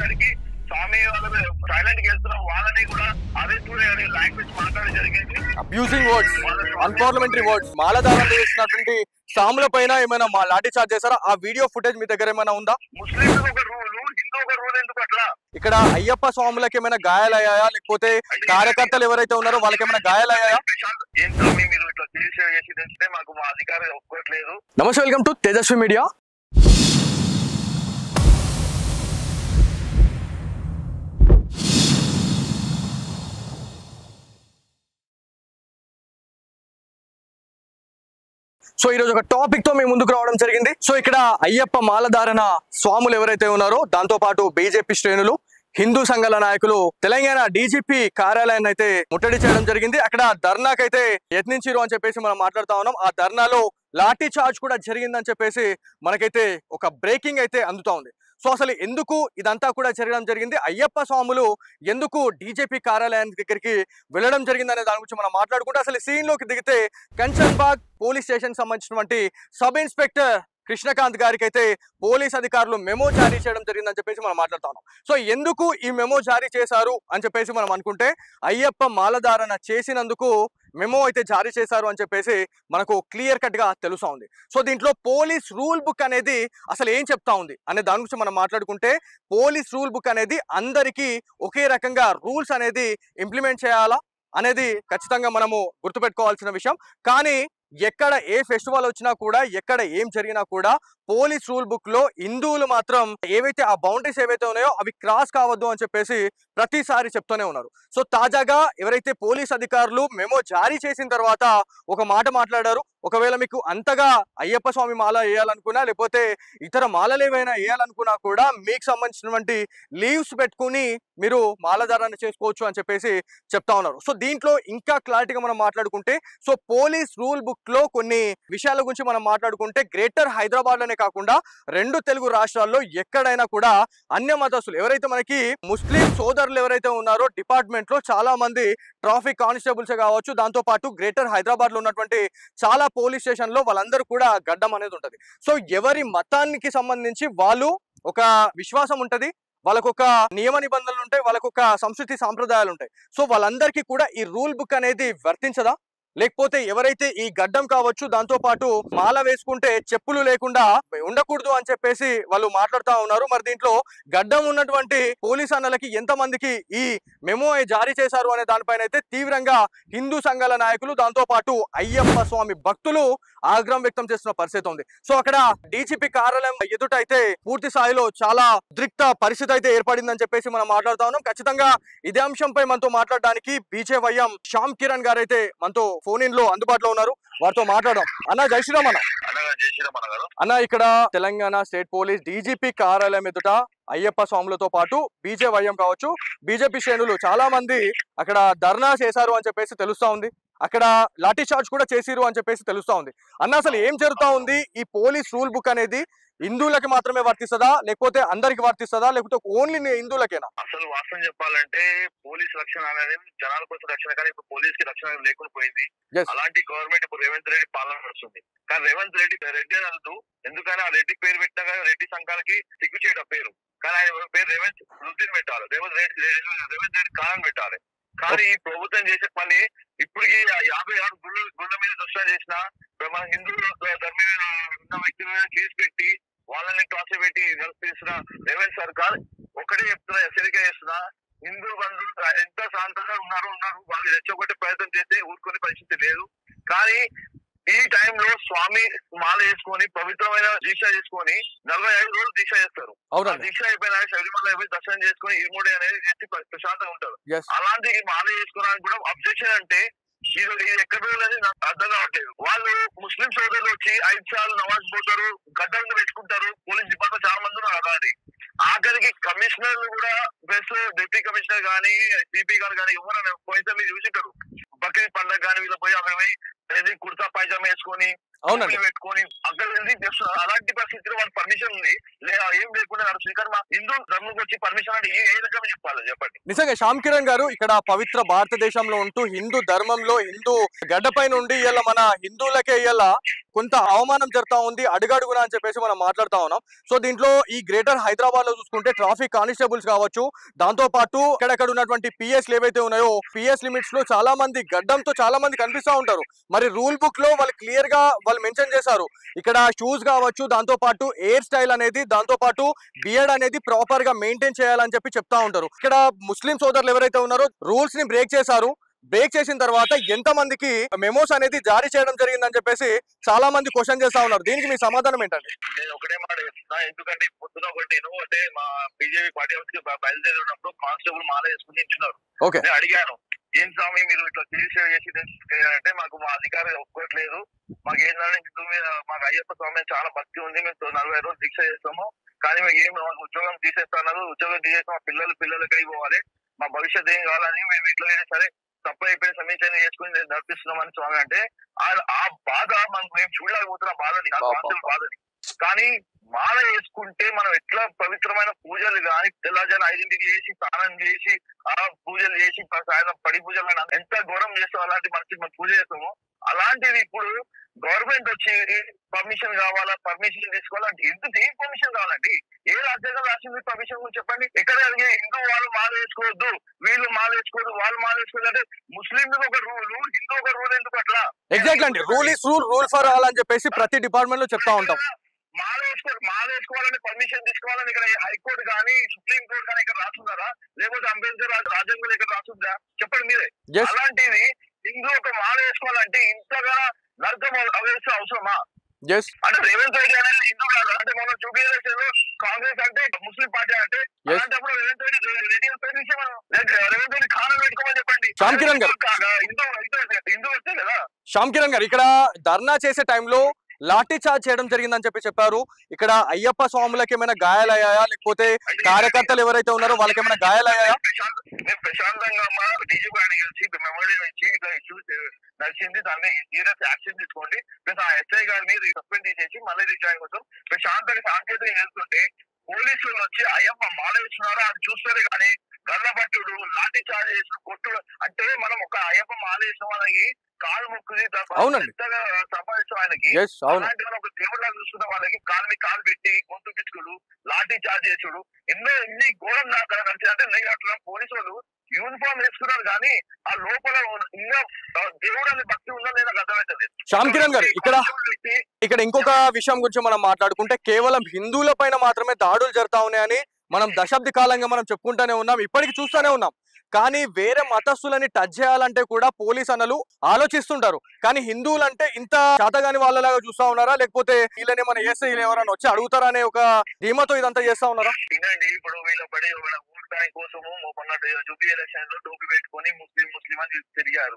వచ్చేసరికి స్వామి వాళ్ళ సైలెంట్ గా వెళ్తున్న వాళ్ళని కూడా అరెస్ట్ లాంగ్వేజ్ మాట్లాడడం జరిగింది. అబ్యూజింగ్ వర్డ్స్, అన్పార్లమెంటరీ వర్డ్స్, మాలధారణ చేసినటువంటి సాముల పైన ఏమైనా లాఠీ చార్జ్ చేశారా? ఆ వీడియో ఫుటేజ్ మీ దగ్గర ఏమైనా ఉందా? ముస్లింస్ ఒక రూల్, హిందూ ఒక రూల్, ఎందుకు అట్లా? ఇక్కడ అయ్యప్ప స్వాములకు ఏమైనా గాయాలయ్యాయా, లేకపోతే కార్యకర్తలు ఎవరైతే ఉన్నారో వాళ్ళకి ఏమైనా గాయాలయ్యాయా? ఏం స్వామి మీరు ఇట్లా చేసి తెచ్చితే మాకు మా అధికారం ఒప్పుకోవట్లేదు. నమస్తే, welcome to Tejaswi media. So ఈ రోజు ఒక టాపిక్ తో మేము ముందుకు రావడం జరిగింది. సో ఇక్కడ అయ్యప్ప మాలధారణ స్వాములు ఎవరైతే ఉన్నారో, దాంతో పాటు బీజేపీ శ్రేణులు, హిందూ సంఘాల నాయకులు తెలంగాణ డీజీపీ కార్యాలయాన్ని అయితే ముట్టడి చేయడం జరిగింది. అక్కడ ధర్నాకైతే యత్నించారు అని చెప్పేసి మనం మాట్లాడుతా ఉన్నాం. ఆ ధర్నాలో లాఠీ చార్జ్ కూడా జరిగిందని చెప్పేసి మనకైతే ఒక బ్రేకింగ్ అయితే అందుతా ఉంది. సో అసలు ఎందుకు ఇదంతా కూడా జరగడం జరిగింది, అయ్యప్ప స్వాములు ఎందుకు డీజీపీ కార్యాలయానికి దగ్గరికి వెళ్ళడం జరిగింది అనే దాని గురించి మనం మాట్లాడుకుంటే, అసలు సీన్ లోకి దిగితే కంచన్బాగ్ పోలీస్ స్టేషన్ సంబంధించినటువంటి సబ్ ఇన్స్పెక్టర్ కృష్ణకాంత్ గారికి అయితే పోలీస్ అధికారులు మెమో జారీ చేయడం జరిగిందని చెప్పేసి మనం మాట్లాడుతా ఉన్నాం. సో ఎందుకు ఈ మెమో జారీ చేశారు అని చెప్పేసి మనం అనుకుంటే, అయ్యప్ప మాలధారణ చేసినందుకు మెమో అయితే జారీ చేశారు అని చెప్పేసి మనకు క్లియర్ కట్ గా తెలుసా ఉంది. సో దీంట్లో పోలీస్ రూల్ బుక్ అనేది అసలు ఏం చెప్తా ఉంది అనే దాని గురించి మనం మాట్లాడుకుంటే, పోలీస్ రూల్ బుక్ అనేది అందరికీ ఒకే రకంగా రూల్స్ అనేది ఇంప్లిమెంట్ చేయాలా అనేది ఖచ్చితంగా మనము గుర్తుపెట్టుకోవాల్సిన విషయం. కానీ ఎక్కడ ఏ ఫెస్టివల్ వచ్చినా కూడా, ఎక్కడ ఏం జరిగినా కూడా పోలీస్ రూల్ బుక్ లో హిందువులు మాత్రం ఏవైతే ఆ బౌండరీస్ ఏవైతే ఉన్నాయో అవి క్రాస్ కావద్దు అని చెప్పేసి ప్రతిసారి చెప్తూనే ఉన్నారు. సో తాజాగా ఎవరైతే పోలీస్ అధికారులు మెమో జారీ చేసిన తర్వాత ఒక మాట మాట్లాడారు. ఒకవేళ మీకు అంతగా అయ్యప్ప స్వామి మాల వేయాలనుకున్నా, లేకపోతే ఇతర మాలలు ఏవైనా వేయాలనుకున్నా కూడా మీకు సంబంధించినటువంటి లీవ్స్ పెట్టుకుని మీరు మాలధారణ చేసుకోవచ్చు అని చెప్పేసి చెప్తా ఉన్నారు. సో దీంట్లో ఇంకా క్లారిటీగా మనం మాట్లాడుకుంటే, సో పోలీస్ రూల్ బుక్ లో కొన్ని విషయాల గురించి మనం మాట్లాడుకుంటే, గ్రేటర్ హైదరాబాద్ లోనే కాకుండా రెండు తెలుగు రాష్ట్రాల్లో ఎక్కడైనా కూడా అన్య మతస్థులు ఎవరైతే మనకి ముస్లిం సోదరులు ఎవరైతే ఉన్నారో డిపార్ట్మెంట్ లో చాలా మంది ట్రాఫిక్ కానిస్టేబుల్స్ కావచ్చు, దాంతో పాటు గ్రేటర్ హైదరాబాద్ లో ఉన్నటువంటి చాలా పోలీస్ స్టేషన్ లో వాళ్ళందరూ కూడా గడ్డం అనేది ఉంటది. సో ఎవరి మతానికి సంబంధించి వాళ్ళు ఒక విశ్వాసం ఉంటది, వాళ్ళకొక నియమ నిబంధనలు ఉంటాయి, వాళ్ళకొక సంస్కృతి సాంప్రదాయాలు ఉంటాయి. సో వాళ్ళందరికీ కూడా ఈ రూల్ బుక్ అనేది వర్తించదా? లేకపోతే ఎవరైతే ఈ గడ్డం కావచ్చు, దాంతో పాటు మాల వేసుకుంటే చెప్పులు లేకుండా ఉండకూడదు అని చెప్పేసి వాళ్ళు మాట్లాడుతూ ఉన్నారు. మరి దీంట్లో గడ్డం ఉన్నటువంటి పోలీస్ అన్నలకి ఎంతమందికి ఈ మెమో జారీ చేశారు అనే దానిపైన అయితే తీవ్రంగా హిందూ సంఘాల నాయకులు, దాంతో పాటు అయ్యప్ప స్వామి భక్తులు ఆగ్రహం వ్యక్తం చేస్తున్న పరిస్థితి ఉంది. సో అక్కడ డీజీపీ కార్యాలయం ఎదుట అయితే పూర్తి స్థాయిలో చాలా ఉద్రిక్త పరిస్థితి అయితే ఏర్పడిందని చెప్పేసి మనం మాట్లాడుతా ఉన్నాం. ఖచ్చితంగా ఇదే అంశంపై మనతో మాట్లాడడానికి బీజేవైఎం శ్యామ్ కిరణ్ గారు అయితే మనతో ఫోన్ ఇన్ లో అందుబాటులో ఉన్నారు. వారితో మాట్లాడదాం. అన్న జై శ్రీరామ్. అన్న ఇక్కడ తెలంగాణ స్టేట్ పోలీస్ డీజీపీ కార్యాలయం ఎదుట అయ్యప్ప స్వాములతో పాటు బీజేవైఎం కావచ్చు, బీజేపీ శ్రేణులు చాలా మంది అక్కడ ధర్నా చేశారు అని చెప్పేసి తెలుస్తా ఉంది. అక్కడ లాఠీ చార్జ్ కూడా చేసిరు అని చెప్పేసి తెలుస్తా ఉంది. అన్న అసలు ఏం జరుగుతా ఉంది? ఈ పోలీస్ రూల్ బుక్ అనేది హిందువులకి మాత్రమే వర్తిస్తుందా, లేకపోతే అందరికి వర్తిస్తుందా, లేకపోతే ఓన్లీ హిందువులకేనా? అసలు వాస్తవం చెప్పాలంటే పోలీస్ రక్షణ అనేది జనాల కోసం రక్షణ, కానీ ఇప్పుడు పోలీస్ కి రక్షణ లేకుండా పోయింది. అలాంటి గవర్నమెంట్ ఇప్పుడు రేవంత్ రెడ్డి పాలన నడుస్తుంది. కానీ రేవంత్ రెడ్డి రెడ్డి అనద్దు, ఎందుకని ఆ రెడ్డి పేరు పెట్టినా రెడ్డి సంఘాలకి సిగ్గు చేయడం పేరు, కానీ ఆయన పేరు రేవంత్ రుద్దిన్ పెట్టాలి, రేవంత్ రెడ్డి కాలం పెట్టాలి. కానీ ఈ ప్రభుత్వం చేసే పని ఇప్పటికి 56 గుళ్ళ మీద దర్శనం చేసిన మన హిందువుల ధర్మీయ ఉన్న వ్యక్తుల మీద కేసు పెట్టి వాళ్ళని టార్చర్ పెట్టి నడిపిస్తున్న రేవంత్ సర్కార్ ఒకటే చెప్తున్నా, హెచ్చరిక చేస్తున్నా, హిందూ బంధువులు ఎంత శాంతంగా ఉన్నారు వాళ్ళు రెచ్చగొట్టే ప్రయత్నం చేస్తే ఊరుకునే పరిస్థితి లేదు. కానీ ఈ టైంలో స్వామి మాల చేసుకొని పవిత్రమైన దీక్ష చేసుకొని 45 రోజులు దీక్ష చేస్తారు. దీక్ష అయిపోయినా శబరిమల అయిపోయి దర్శనం చేసుకుని ఇరుముడి అనేది చేసి ప్రశాంతంగా ఉంటారు. అలాంటి మాల చేసుకోవడానికి కూడా అబ్జెక్షన్ అంటే ఇది ఎక్కడ నాకు అర్థం కావట్లేదు. వాళ్ళు ముస్లిం సోదరులు వచ్చి 5 సార్లు నమాజ్ పోతారు, గడ్డలు పెట్టుకుంటారు, పోలీస్ డిపార్ట్మెంట్ చాలా మంది ఉన్నారు. అలాంటి ఆఖరికి కమిషనర్లు కూడా ప్లస్ డిప్యూటీ కమిషనర్ గానీ సిపి గారు కానీ ఎవరైనా పోయితే మీరు చూసింటారు, బక్రీద్ పండుగ కానీ వీళ్ళు పోయి అక్కడ పోయి కుర్తా పైజామా వేసుకొని పెట్టుకొని అక్కడ చేస్తున్నారు. అలాంటి పరిస్థితిలో వాళ్ళ పర్మిషన్ ఉంది లేదా ఏం లేకుండా నడుస్తుంది. కానీ మా హిందూ ధర్మం వచ్చి పర్మిషన్ అంటే ఏ రకంగా చెప్పాలి చెప్పండి? నిజంగా శ్యామ్ కిరణ్ గారు, ఇక్కడ పవిత్ర భారతదేశంలో ఉంటూ హిందూ ధర్మంలో హిందూ గడ్డపై నుండి ఇలా మన హిందువులకే ఇలా కొంత అవమానం జరుగుతా ఉంది అడుగడుగునా అని చెప్పేసి మనం మాట్లాడుతా ఉన్నాం. సో దీంట్లో ఈ గ్రేటర్ హైదరాబాద్ లో చూసుకుంటే ట్రాఫిక్ కానిస్టేబుల్స్ కావచ్చు, దాంతో పాటు ఇక్కడక్కడ ఉన్నటువంటి పిఎస్లు ఏవైతే ఉన్నాయో పిఎస్ లిమిట్స్ లో చాలా మంది గడ్డంతో చాలా మంది కనిపిస్తూ ఉంటారు. మరి రూల్ బుక్ లో వాళ్ళు క్లియర్ గా వాళ్ళు మెన్షన్ చేశారు, ఇక్కడ షూస్ కావచ్చు, దాంతో పాటు ఎయిర్ స్టైల్ అనేది, దాంతో పాటు బియర్డ్ అనేది ప్రాపర్ గా మెయింటైన్ చేయాలని చెప్పి చెప్తా ఉంటారు. ఇక్కడ ముస్లిం సోదరులు ఎవరైతే ఉన్నారో రూల్స్ ని బ్రేక్ చేశారు. బ్రేక్ చేసిన తర్వాత ఎంత మందికి మెమోస్ అనేది జారీ చేయడం జరిగిందని చెప్పేసి చాలా మంది క్వశ్చన్ చేస్తా ఉన్నారు. దీనికి మీ సమాధానం ఏంటండి? నేను ఒకటే మాట చెప్తున్నా, ఎందుకంటే పొద్దున ఒకటి నేను అంటే మా బీజేపీ పార్టీ హౌస్ కి బయలుదేరినప్పుడు కానిస్టేబుల్ మాల వేసుకుని నించున్నారు. నేను అడిగాను, ఏం స్వామి మీరు ఇట్లా చేసి అంటే మాకు మా అధికారులు ఒప్పుకోవట్లేదు, మాకు ఏంటంటే హిందూ మీద మాకు అయ్యప్ప స్వామి చాలా భక్తి ఉంది, మేము 40 రోజులు దీక్ష చేస్తాము, కానీ మేము ఏం ఉద్యోగం తీసేస్తున్నారు, ఉద్యోగం తీసేసి మా పిల్లలు ఎక్కడికి పోవాలి, మా భవిష్యత్ ఏం కావాలని మేము ఇట్లా అయినా సరే తప్పు అయిపోయిన సమీక్షణ చేసుకుని నడిపిస్తున్నామని స్వామి అంటే ఆ బాధ మేము చూడలేకపోతున్న బాధని బాధని. కానీ మాల వేసుకుంటే మనం ఎట్లా పవిత్రమైన పూజలు కానీ తెల్లజాన 5ంటికి చేసి స్నానం చేసి ఆ పూజలు చేసి సాయంత్రం పడి పూజలు ఎంత గౌరవం చేస్తాం, అలాంటి మనకి మనం పూజ చేస్తాము. అలాంటిది ఇప్పుడు గవర్నమెంట్ వచ్చి పర్మిషన్ కావాలా, పర్మిషన్ తీసుకోవాలంటే ఎందుకు ఏం పర్మిషన్ కావాలండి? ఏ రాజ్యాంగం రాసింది పర్మిషన్ గురించి చెప్పండి? ఎక్కడ అడిగే హిందూ వాళ్ళు మాల వేసుకోవద్దు, వీళ్ళు మాల వేసుకోవద్దు, వాళ్ళు మాల వేసుకోవద్దు అంటే ముస్లిం ఒక రూల్, హిందూ ఒక రూల్ ఎందుకు అట్లా? ఎగ్జాక్ట్ అండి, rule is rule, rule for all అని చెప్పేసి ప్రతి డిపార్ట్మెంట్ లో చెప్తా ఉంటాం. మాల వేసుకోవాలని పర్మిషన్ తీసుకోవాలని ఇక్కడ హైకోర్టు కానీ సుప్రీం కోర్టు కానీ ఇక్కడ రాసున్నారా? లేకపోతే అంబేద్కర్ రాజ్యాంగం ఇక్కడ రాసుందా? చెప్పండి మీరే. అలాంటిది హిందూ ఒక మాల వేసుకోవాలంటే ఇంతగా నరకం అవేస్తే అవసరమా? అంటే రేవంత్ రెడ్డి అనేది హిందూ కాదు అంటే మనం చూపించే కాంగ్రెస్ అంటే ముస్లిం పార్టీ అంటే అలాంటప్పుడు రేవంత్ రెడ్డి ఖానం పెట్టుకోమని చెప్పండి. శ్యామ్ కిరణ్ గారు, హిందూ వస్తే కదా. శ్యామ్ కిరణ్ గారు, ఇక్కడ ధర్నా చేసే టైంలో లాఠీ చార్జ్ చేయడం జరిగిందని చెప్పారు. ఇక్కడ అయ్యప్ప స్వాములకి ఏమైనా గాయాలయ్యాయా, లేకపోతే కార్యకర్తలు ఎవరైతే ఉన్నారో వాళ్ళకి ఏమైనా గాయాలయ్యాయా? మేము ప్రశాంతంగా మా డీజీపీ గారిని కలిసి మెమోరీ నుంచి ఇట్లా ఇష్యూస్ నడిచింది, దాన్ని సీరియస్ యాక్షన్ తీసుకోండి, ప్లస్ ఆ ఎస్ఐ గారిని సస్పెండ్ చేసి మళ్ళీ రిజాయిన్ కోసం ప్రశాంతంగా సాంకేతిక వెళ్తుంటే పోలీసులు వచ్చి అయ్యప్ప మాల వేస్తున్నారో అది చూస్తారు కానీ గల్లబట్టుడు లాఠీ చార్జ్ చేసిన కొట్టుడు అంటే మనం ఒక అయ్యప్ప మాల వేసిన వాళ్ళకి కాలు ముక్కుది సంపాదించడం ఆయనకి అలాంటి ఒక దేవుళ్ళ చూస్తున్న వాళ్ళకి కాలు మీద కాలు పెట్టి గొంతు పిచ్చుకుడు లాఠీ చార్జ్ చేసుడు ఎన్ని ఘోరం నాకు అంటే అట్లా పోలీసు వాళ్ళు యూనిఫామ్ వేసుకున్నారు కానీ ఆ లోపల ఇంకా దేవుడు అనే భక్తి ఉందా లేదా అర్థమవుతుంది. శ్యామ్ కిరణ్ గారు, ఇక్కడ ఇంకొక విషయం గురించి మనం మాట్లాడుకుంటే కేవలం హిందువుల పైన మాత్రమే దాడులు జరుగుతా ఉన్నాయని మనం దశాబ్ది కాలంగా మనం చెప్పుకుంటూనే ఉన్నాం, ఇప్పటికి చూస్తూనే ఉన్నాం. కానీ వేరే మతస్థులని టచ్ చేయాలంటే కూడా పోలీస్ అన్నలు ఆలోచిస్తుంటారు. కానీ హిందువులంటే ఇంత చేతగాని వాళ్ళలాగా చూస్తా ఉన్నారా, లేకపోతే వీళ్ళని మన ఏసీ ఎవరైనా వచ్చి అడుగుతారా అనే ఒక ధీమాతో ఇదంతా చేస్తా ఉన్నారా? ఇప్పుడు వీళ్ళ పడి ఓట్ బ్యాంక్ కోసము జూబ్లీ ఎలక్షన్ లో టోపీ పెట్టుకుని ముస్లిం అని తిరిగారు.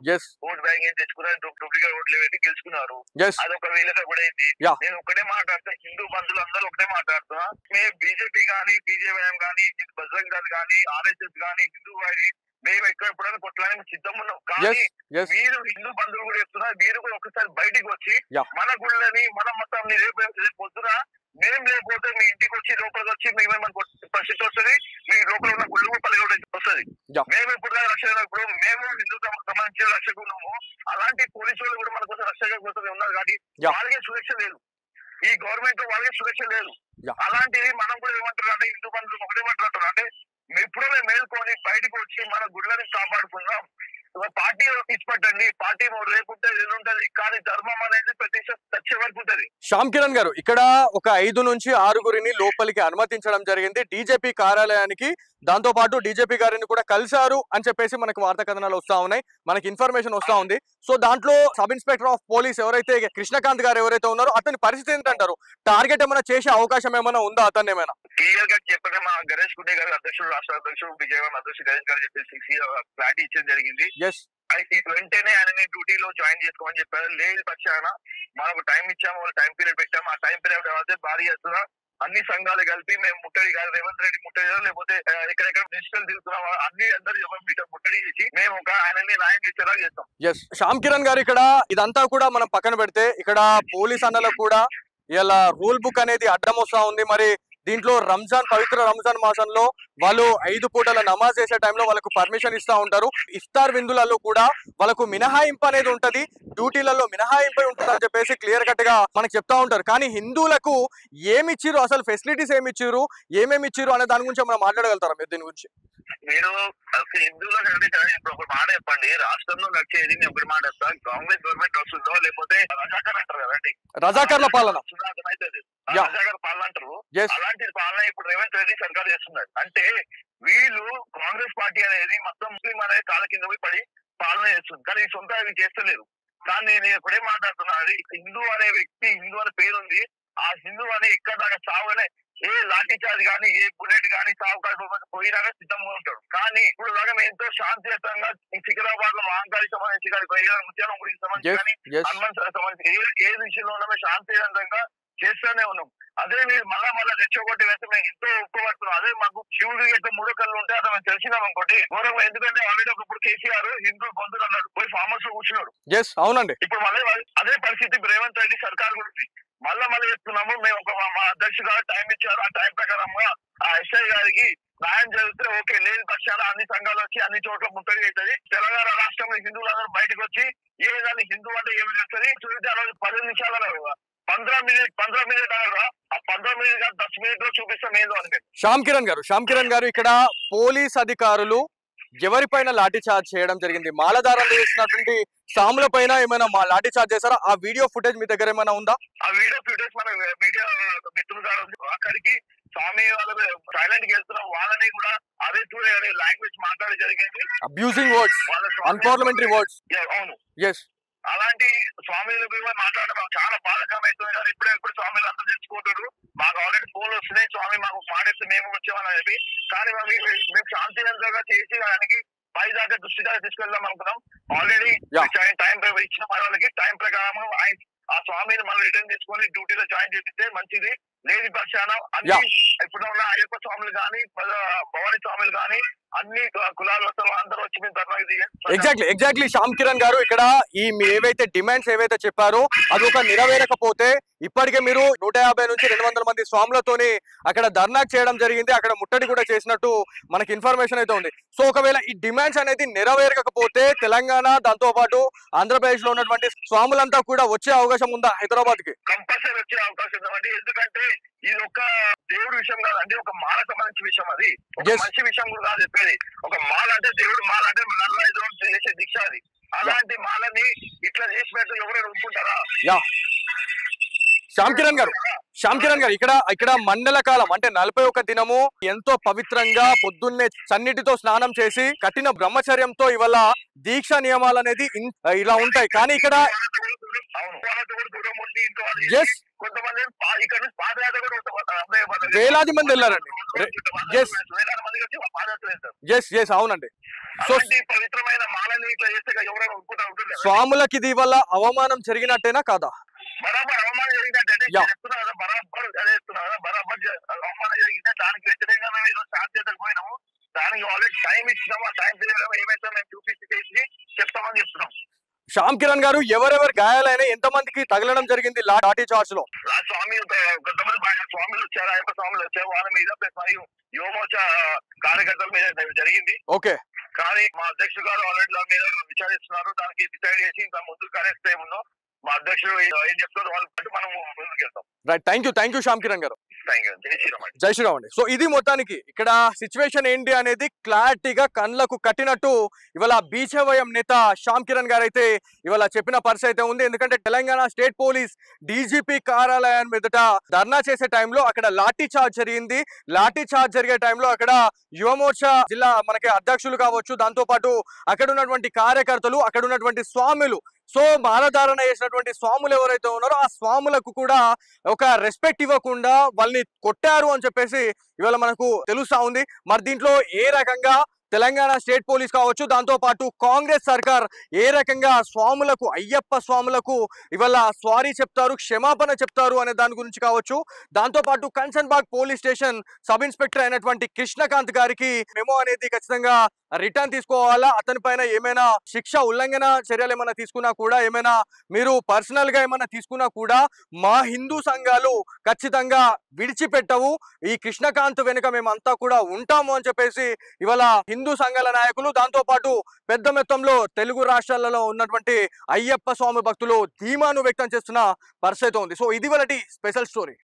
ఓట్ బ్యాంక్ ఏం తెచ్చుకున్నారు, డూప్లికేట్ ఓట్లు పెట్టి గెలుచుకున్నారు. అదొక వీళ్ళతో కూడా అయింది. నేను ఒకటే మాట్లాడుతా, హిందూ బంధువులు అందరూ ఒకటే మాట్లాడుతున్నా, మేము బీజేపీ కానీ బీజేపీ కానీ బజరంగ్ దళ్ కానీ ఆర్ఎస్ఎస్ కానీ హిందూ వారి మేము ఎప్పుడైనా కొట్టడానికి సిద్ధం ఉన్నాం. కానీ మీరు హిందూ బంధువులు కూడా చెప్తున్నారు, మీరు కూడా ఒకసారి బయటికి వచ్చి మన గుళ్ళని మన మతాన్ని రేపు పొద్దున మేము లేకపోతే మీ ఇంటికి వచ్చి లోపలికి వచ్చి మేమేమని పరిస్థితి వస్తుంది, మీ లోపల ఉన్న గుళ్ళు పల్లె వస్తుంది. మేము ఎప్పుడు రక్షణ ఇప్పుడు మేము హిందూ సంబంధించిన రక్షకు ఉన్నాము, అలాంటి పోలీసు వాళ్ళు కూడా మన కోసం రక్షణ కోసం ఉన్నారు. కానీ వాళ్ళకే సురక్ష లేదు, ఈ గవర్నమెంట్ వాళ్ళకే సురక్ష లేదు. అలాంటిది మనం కూడా ఏమంటారు అంటే హిందూ బంధువులు ఒకటేమంటారు అంటే ఎప్పుడో మేల్కొని బయటకు వచ్చి మన గుళ్ళని కాపాడుకుందాం. పార్టీ ఇచ్చిపెట్టండి, పార్టీ లేకుంటే ఏదుంటది కానీ ధర్మం అనేది ప్రతి చచ్చే వరకు ఉంటది. శ్యామ్ కిరణ్ గారు, ఇక్కడ ఒక 5 నుంచి 6 లోపలికి అనుమతించడం జరిగింది డీజీపీ కార్యాలయానికి. దాంతో పాటు డీజీపీ గారిని కూడా కలిశారు అని చెప్పేసి మనకు వార్తా కథనాలు వస్తా ఉన్నాయి, మనకి ఇన్ఫర్మేషన్ వస్తా ఉంది. సో దాంట్లో సబ్ ఇన్స్పెక్టర్ ఆఫ్ పోలీస్ ఎవరైతే కృష్ణకాంత్ గారు ఎవరైతే ఉన్నారో అతని పరిస్థితి ఏంటంటారు? టార్గెట్ ఏమైనా చేసే అవకాశం ఏమైనా ఉందా అతన్ని? ఏమైనా క్లియర్ గా చెప్పండి. మా గణేష్ గుండే గారు అధ్యక్షుడు, రాష్ట్ర అధ్యక్షుడు విజయవాడ అధ్యక్షుడు గణేష్ గారు చెప్పేసి ఫ్లాట్ ఇచ్చడం జరిగింది. వెంటనే ఆయనని డ్యూటీలో జాయిన్ చేసుకోమని చెప్పారు. లేదు పక్షాన మనకు టైం ఇచ్చాము, వాళ్ళు టైం పీరియడ్ పెట్టాము, ఆ టైం పీరియడ్ అయితే భారీ ఎత్తున అన్ని సంఘాలు కలిపి మేము ముట్టడి కాదు, రేవంత్ రెడ్డి ముట్టడి లేకపోతే ఎక్కడెక్కడ డిజిటల్ తిరుగుతున్నాం అన్ని అందరూ ముట్టడి చేసి మేము ఒక ఆయనని న్యాయం చేసేలా చేస్తాం. శ్యామ్ కిరణ్ గారు, ఇక్కడ ఇదంతా కూడా మనం పక్కన పెడితే ఇక్కడ పోలీస్ అన్నలకు కూడా ఇలా రూల్ బుక్ అనేది అడ్డం వస్తా ఉంది. మరి దీంట్లో పవిత్ర రంజాన్ మాసంలో వాళ్ళు 5 పూటల నమాజ్ చేసే టైంలో వాళ్ళకు పర్మిషన్ ఇస్తా ఉంటారు. ఇఫ్తార్ విందులలో కూడా వాళ్ళకు మినహాయింపు అనేది ఉంటది, డ్యూటీలలో మినహాయింపు ఉంటుంది అని చెప్పేసి క్లియర్ కట్ గా మనకు చెప్తా ఉంటారు. కానీ హిందువులకు ఏమి ఇచ్చిర్రు, అసలు ఫెసిలిటీస్ ఏమి ఇచ్చిర్రు, ఏమేమి ఇచ్చిర్రు అనే దాని గురించి మనం మాట్లాడగలుగుతారా మీరు దీని గురించి? మీరు హిందువులకు అంటే ఇప్పుడు ఒక మాట చెప్పండి, రాష్ట్రంలో నడిచేది నేను ఒకటి మాట చెప్తాను, కాంగ్రెస్ గవర్నమెంట్ వస్తుందో లేకపోతే రజాకర్ అంటారు కదండి, రజాకర్ల పాలన, రజాకర్ పాలన అంటారు. అలాంటి పాలన ఇప్పుడు రేవంత్ రెడ్డి సర్కార్ చేస్తున్నారు. అంటే వీళ్ళు కాంగ్రెస్ పార్టీ అనేది మొత్తం ముస్లిం అనేది కాళ్ళ కింద పోయి పడి పాలన చేస్తుంది, కానీ ఈ సొంత అవి చేస్తలేరు. కానీ నేను ఇప్పుడేం మాట్లాడుతున్నా, హిందూ అనే వ్యక్తి, హిందూ అనే పేరుంది, ఆ హిందూ అనే ఎక్కడ దాకా సాగునే ఏ లాఠీ చార్జ్ కానీ ఏ బుల్లెట్ కానీ సాగు పోయినాక సిద్ధంగా ఉంటాడు. కానీ ఇప్పుడు దాకా మేము ఎంతో శాంతియుతంగా ఈ సికింద్రాబాద్ లో మహంకాళి సంబంధించి కానీ ముత్యాలం గుడికి సంబంధించి కానీ హనుమంత్ సంబంధించి ఏ విషయంలో ఉన్నామో శాంతియుతంగా చేస్తూనే ఉన్నాం. అదే మీరు మళ్ళా రెచ్చగొట్టి వేస్తే మేము ఎంతో ఒప్పుపడుతున్నాం. అదే మాకు శివుడు యొక్క 3 కళ్ళు ఉంటే అతను మేము తెలిసినాం అనుకోండి ఘోరంగా. ఎందుకంటే ఆల్రెడీ ఒకప్పుడు కేసీఆర్ హిందూ బంధువులు అన్నాడు, పోయి ఫామ్ హౌస్ లో కూర్చున్నాడు. అవునండి. ఇప్పుడు మళ్ళీ అదే పరిస్థితి రేవంత్ రెడ్డి సర్కార్ గురించి మళ్ళీ చెప్తున్నాము. మేము మా అధ్యక్షుడు గారు టైం ఇచ్చారు, ఆ టైం ప్రకారంగా ఆ ఎస్ఐ గారికి న్యాయం జరిగితే ఓకే, లేని పక్షాలు అన్ని సంఘాలు వచ్చి అన్ని చోట్ల ముట్టడి అవుతుంది. తెలంగాణ రాష్ట్రంలో హిందువులందరూ బయటకు వచ్చి ఏదని హిందూ అంటే ఏమి చేస్తుంది చూస్తే ఆ రోజు 10 నిమిషాలు 15 మినిట్ ఆ 15 మినిట్ 10 మినిట్ లో చూపిస్తాం ఏదో అంటే. శ్యామ్ కిరణ్ గారు ఇక్కడ పోలీస్ అధికారులు ఎవరిపైన లాఠీ చార్జ్ చేయడం జరిగింది, మాలధారణ చేసినటువంటి సాముల పైన ఏమైనా లాఠీ చార్జ్ చేశారా? ఆ వీడియో ఫుటేజ్ మీ దగ్గర ఏమైనా ఉందా? ఆ వీడియో ఫుటేజ్ మన మీడియా మిత్రులు గారు అక్కడికి స్వామి వాళ్ళు సైలెంట్ గా వెళ్తున్న వాళ్ళని కూడా అదే చూడే లాంగ్వేజ్ మాట్లాడే జరిగింది, అబ్యూజింగ్ వర్డ్స్, అన్పార్లమెంటరీ వర్డ్స్. అవును, ఎస్. అలాంటి స్వామిల మాట్లాడడం చాలా బాధకరం అవుతుంది. కానీ ఇప్పుడు స్వామిలు అంతా తెచ్చుకుంటారు. మాకు ఆల్రెడీ ఫోన్లు వస్తున్నాయి, స్వామి మాకు మానేస్తే మేము వచ్చామని చెప్పి. కానీ మేము శాంతివంతంగా చేసి దానికి పై దాకా దృష్టి దాకా తీసుకెళ్దాం అనుకున్నాం. ఆల్రెడీ టైం ఇచ్చిన వాళ్ళకి టైం ప్రకారం ఆ స్వామిని మనం రిటర్న్ తీసుకొని డ్యూటీలో జాయిన్ చేపిస్తే మంచిది. లేని పక్షాన అన్ని ఇప్పుడు ఉన్న అయ్యప్ప స్వాములు కానీ భవానీ స్వాములు కానీ అన్ని కులాల అందరూ వచ్చి మేము ధర్నాకి దిగాం. ఎగ్జాక్ట్లీ శ్యామ్ కిరణ్ గారు, ఇక్కడ ఈ ఏవైతే డిమాండ్స్ ఏవైతే చెప్పారో అది ఒక నెరవేరకపోతే ఇప్పటికే మీరు 150 నుంచి 200 మంది స్వాములతోని అక్కడ ధర్నా చేయడం జరిగింది, అక్కడ ముట్టడి కూడా చేసినట్టు మనకి ఇన్ఫర్మేషన్ అయితే ఉంది. సో ఒకవేళ ఈ డిమాండ్స్ అనేది నెరవేరకపోతే తెలంగాణ దాంతో పాటు ఆంధ్రప్రదేశ్ లో ఉన్నటువంటి స్వాములంతా కూడా వచ్చే అవకాశం ఉందా హైదరాబాద్ కి? కంపల్సరీ వచ్చే అవకాశం ఉందండి. ఎందుకంటే ఇది ఒక దేవుడి విషయం కాదండి, ఒక మాలకు మంచి విషయం. అది ఒక మంచి విషయం కూడా కాదు చెప్పేది. ఒక మాల అంటే దేవుడు, మాల అంటే నల్ల ఎదురు చేసే దీక్ష. అది అలాంటి మాలని ఇట్లా చేసి పెడితే ఎవరైనా ఒప్పుకుంటారా? శ్యామ్ కిరణ్ గారు ఇక్కడ మండల కాలం అంటే 41 దినము ఎంతో పవిత్రంగా పొద్దున్నే సన్నిటితో స్నానం చేసి కఠిన బ్రహ్మచర్యంతో ఇవాళ దీక్ష నియమాలు అనేది ఇలా ఉంటాయి. కానీ ఇక్కడ వేలాది మంది వెళ్ళారండి. అవునండి. సో పవిత్రమైన మాలని ఇట్లా చేస్తే ఎవరైనా ఒప్పుకుంటారు? స్వాములకి ఇది వల్ల అవమానం జరిగినట్టేనా కాదా? బరాబర్ అవమానం జరిగిందంటే బరాబర్ అవమానం జరిగిందే. దానికి వ్యతిరేకంగా మేము ఈరోజు శాంతియుతంగా పోయినాము. దానికి ఆల్రెడీ టైం ఇచ్చినాము. ఆ టైం ఏమైతే మేము చూపించి చెప్తామని చెప్తున్నాం. శ్యామ్ కిరణ్ గారు, ఎవరెవరు గాయాలైనా ఎంతమందికి తగలడం జరిగింది లాఠీ చార్జ్ లో? స్వామి కొంతమంది స్వాములు వచ్చారు, అయ్యప్ప స్వాములు వచ్చారు, వాళ్ళ మీద మరియు యువమోర్చా కార్యకర్తల మీద జరిగింది. ఓకే. కానీ మా అధ్యక్షుడు గారు ఆల్రెడీ దాని మీద విచారిస్తున్నారు. దానికి డిసైడ్ చేసి ఇంకా ముందుకు కార్యక్రమం ఏముందో మా అధ్యక్షుడు ఏం చెప్తారు వాళ్ళు బట్టి మనం ముందుకు వెళ్తాం. Right, thank you Shyam Kiran గారు. జై శ్రీరామ్ అండి. సో ఇది మొత్తానికి ఇక్కడ సిచ్యువేషన్ ఏంటి అనేది క్లారిటీగా కళ్ళకు కట్టినట్టు ఇవాళ బీజేవైఎం నేత శ్యామ్ కిరణ్ గారు అయితే ఇవాళ చెప్పిన పరిస్థితి అయితే ఉంది. ఎందుకంటే తెలంగాణ స్టేట్ పోలీస్ డీజీపీ కార్యాలయం ఎదుట ధర్నా చేసే టైంలో అక్కడ లాఠీ చార్జ్ జరిగింది. లాఠీ చార్జ్ జరిగే టైంలో అక్కడ యువమోర్చా జిల్లా మనకి అధ్యక్షులు కావచ్చు, దాంతో పాటు అక్కడ ఉన్నటువంటి కార్యకర్తలు, అక్కడ ఉన్నటువంటి స్వాములు, సో మాలధారణ చేసినటువంటి స్వాములు ఎవరైతే ఉన్నారో ఆ స్వాములకు కూడా ఒక రెస్పెక్ట్ ఇవ్వకుండా వాళ్ళని కొట్టారు అని చెప్పేసి ఇవాళ మనకు తెలుస్తా ఉంది. మరి దీంట్లో ఏ రకంగా తెలంగాణ స్టేట్ పోలీస్ కావచ్చు, దాంతో పాటు కాంగ్రెస్ సర్కార్ ఏ రకంగా స్వాములకు, అయ్యప్ప స్వాములకు ఇవాళ సారీ చెప్తారు, క్షమాపణ చెప్తారు అనే దాని గురించి కావచ్చు, దాంతో పాటు కన్సర్న్ బాగ్ పోలీస్ స్టేషన్ సబ్ ఇన్స్పెక్టర్ అయినటువంటి కృష్ణకాంత్ గారికి మెమో అనేది ఖచ్చితంగా రిటర్న్ తీసుకోవాలా, అతని పైన ఏమైనా శిక్ష ఉల్లంఘన చర్యలు ఏమైనా తీసుకున్నా కూడా, ఏమైనా మీరు పర్సనల్ గా ఏమైనా తీసుకున్నా కూడా మా హిందూ సంఘాలు ఖచ్చితంగా విడిచిపెట్టవు, ఈ కృష్ణకాంత్ వెనుక మేమంతా కూడా ఉంటాము అని చెప్పేసి ఇవాళ హిందూ సంఘాల నాయకులు, దాంతో పాటు పెద్ద మొత్తంలో తెలుగు రాష్ట్రాలలో ఉన్నటువంటి అయ్యప్ప స్వామి భక్తులు ధీమాను వ్యక్తం చేస్తున్న పరిస్థితి ఉంది. సో ఇది వాళ్ళ స్పెషల్ స్టోరీ.